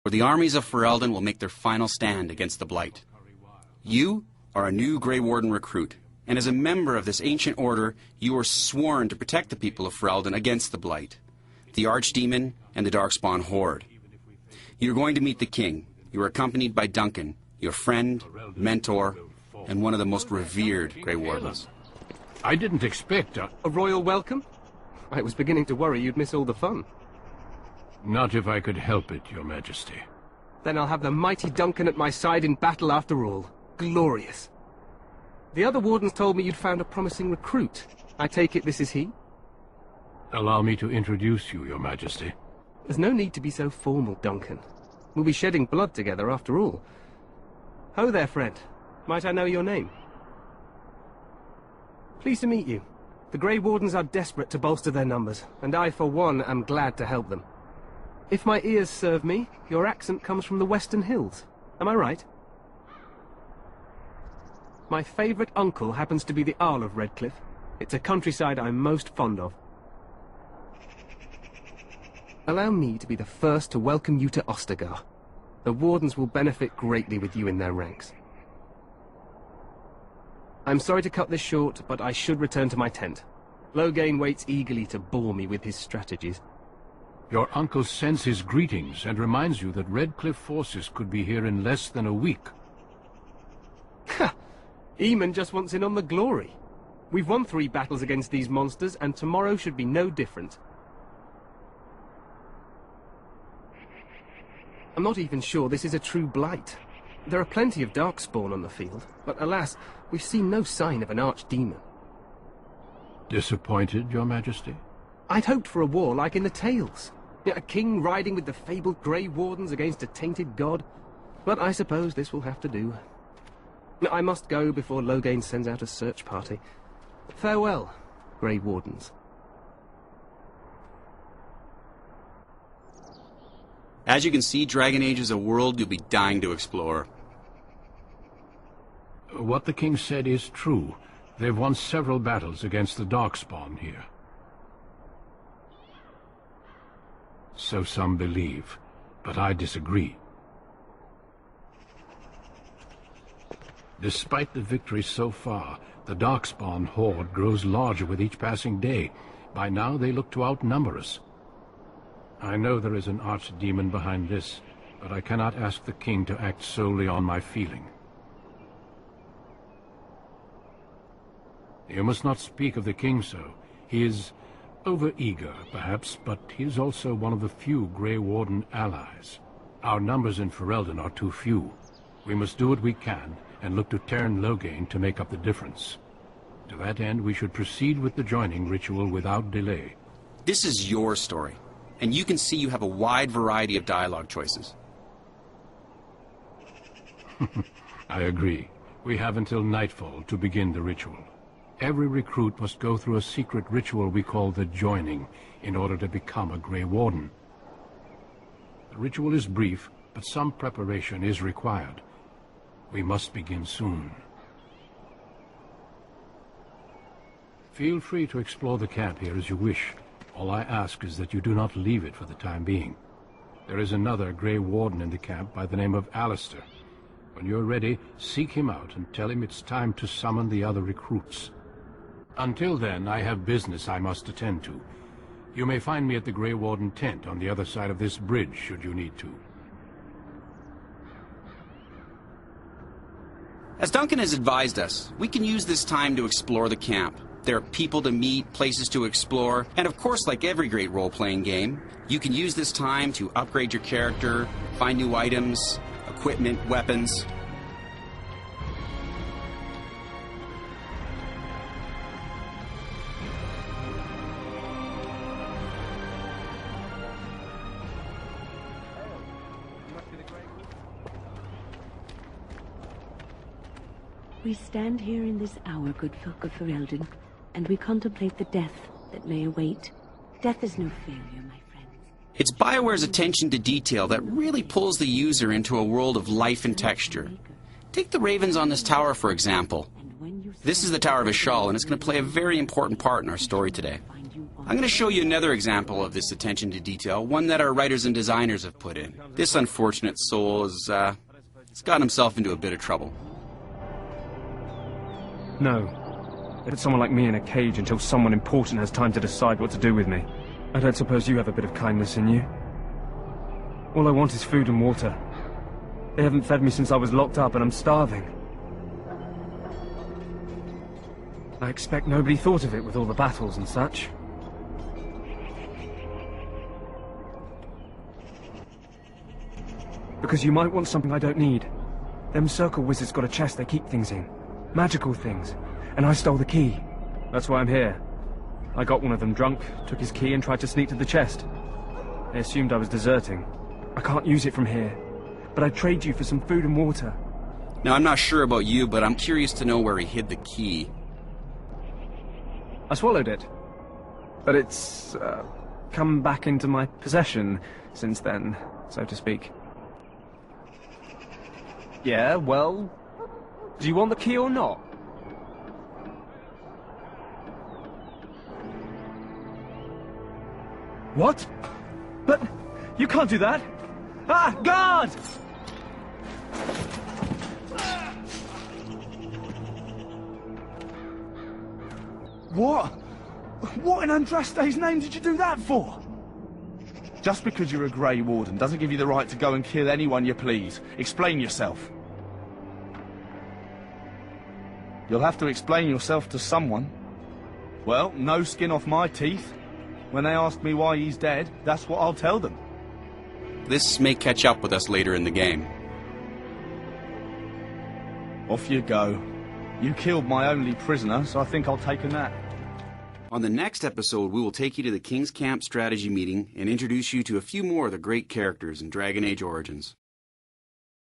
where the armies of Ferelden will make their final stand against the Blight. You are a new Grey Warden recruit, and as a member of this ancient order, you are sworn to protect the people of Ferelden against the Blight, the Archdemon, and the Darkspawn Horde. You're going to meet the King. You are accompanied by Duncan, your friend, mentor, and one of the most revered Grey Wardens. I didn't expect a royal welcome? I was beginning to worry you'd miss all the fun. Not if I could help it, Your Majesty. Then I'll have the mighty Duncan at my side in battle after all. Glorious. The other wardens told me you'd found a promising recruit. I take it this is he? Allow me to introduce you, Your Majesty. There's no need to be so formal, Duncan. We'll be shedding blood together after all. Ho there, friend. Might I know your name? Pleased to meet you. The Grey Wardens are desperate to bolster their numbers, and I, for one, am glad to help them. If my ears serve me, your accent comes from the Western Hills. Am I right? My favourite uncle happens to be the Arl of Redcliffe. It's a countryside I'm most fond of. Allow me to be the first to welcome you to Ostagar. The Wardens will benefit greatly with you in their ranks. I'm sorry to cut this short, but I should return to my tent. Loghain waits eagerly to bore me with his strategies. Your uncle sends his greetings and reminds you that Redcliffe forces could be here in less than a week. Ha! Eamon just wants in on the glory. We've won 3 battles against these monsters, and tomorrow should be no different. I'm not even sure this is a true Blight. There are plenty of Darkspawn on the field, but alas, we've seen no sign of an Archdemon. Disappointed, Your Majesty? I'd hoped for a war like in the tales. A king riding with the fabled Grey Wardens against a tainted god. But I suppose this will have to do. I must go before Loghain sends out a search party. Farewell, Grey Wardens. As you can see, Dragon Age is a world you'll be dying to explore. What the king said is true. They've won several battles against the Darkspawn here. So some believe, but I disagree. Despite the victory so far, the Darkspawn horde grows larger with each passing day. By now they look to outnumber us. I know there is an archdemon behind this, but I cannot ask the king to act solely on my feeling. You must not speak of the king so. He is over-eager, perhaps, but he is also one of the few Grey Warden allies. Our numbers in Ferelden are too few. We must do what we can, and look to Teyrn Loghain to make up the difference. To that end, we should proceed with the joining ritual without delay. This is your story, and you can see you have a wide variety of dialogue choices. I agree. We have until nightfall to begin the ritual. Every recruit must go through a secret ritual we call the Joining in order to become a Grey Warden. The ritual is brief, but some preparation is required. We must begin soon. Feel free to explore the camp here as you wish. All I ask is that you do not leave it for the time being. There is another Grey Warden in the camp by the name of Alistair. When you're ready, seek him out and tell him it's time to summon the other recruits. Until then, I have business I must attend to. You may find me at the Grey Warden tent on the other side of this bridge, should you need to. As Duncan has advised us, we can use this time to explore the camp. There are people to meet, places to explore, and of course, like every great role-playing game, you can use this time to upgrade your character, find new items, equipment, weapons. We stand here in this hour, good folk of Ferelden, and we contemplate the death that may await. Death is no failure, my friends. It's BioWare's attention to detail that really pulls the user into a world of life and texture. Take the ravens on this tower, for example. This is the Tower of Ishal, and it's going to play a very important part in our story today. I'm going to show you another example of this attention to detail, one that our writers and designers have put in. This unfortunate soul has he's gotten himself into a bit of trouble. No. They put someone like me in a cage until someone important has time to decide what to do with me. I don't suppose you have a bit of kindness in you. All I want is food and water. They haven't fed me since I was locked up and I'm starving. I expect nobody thought of it with all the battles and such. Because you might want something I don't need. Them circle wizards got a chest they keep things in. Magical things. And I stole the key. That's why I'm here. I got one of them drunk, took his key and tried to sneak to the chest. They assumed I was deserting. I can't use it from here. But I'd trade you for some food and water. Now, I'm not sure about you, but I'm curious to know where he hid the key. I swallowed it. But it's, come back into my possession since then, so to speak. Yeah, well, do you want the key or not? What? But you can't do that! Ah, guard! What? What in Andraste's name did you do that for? Just because you're a Grey Warden doesn't give you the right to go and kill anyone you please. Explain yourself. You'll have to explain yourself to someone. Well, no skin off my teeth. When they ask me why he's dead, that's what I'll tell them. This may catch up with us later in the game. Off you go. You killed my only prisoner, so I think I'll take a nap. On the next episode, we will take you to the King's Camp strategy meeting and introduce you to a few more of the great characters in Dragon Age Origins.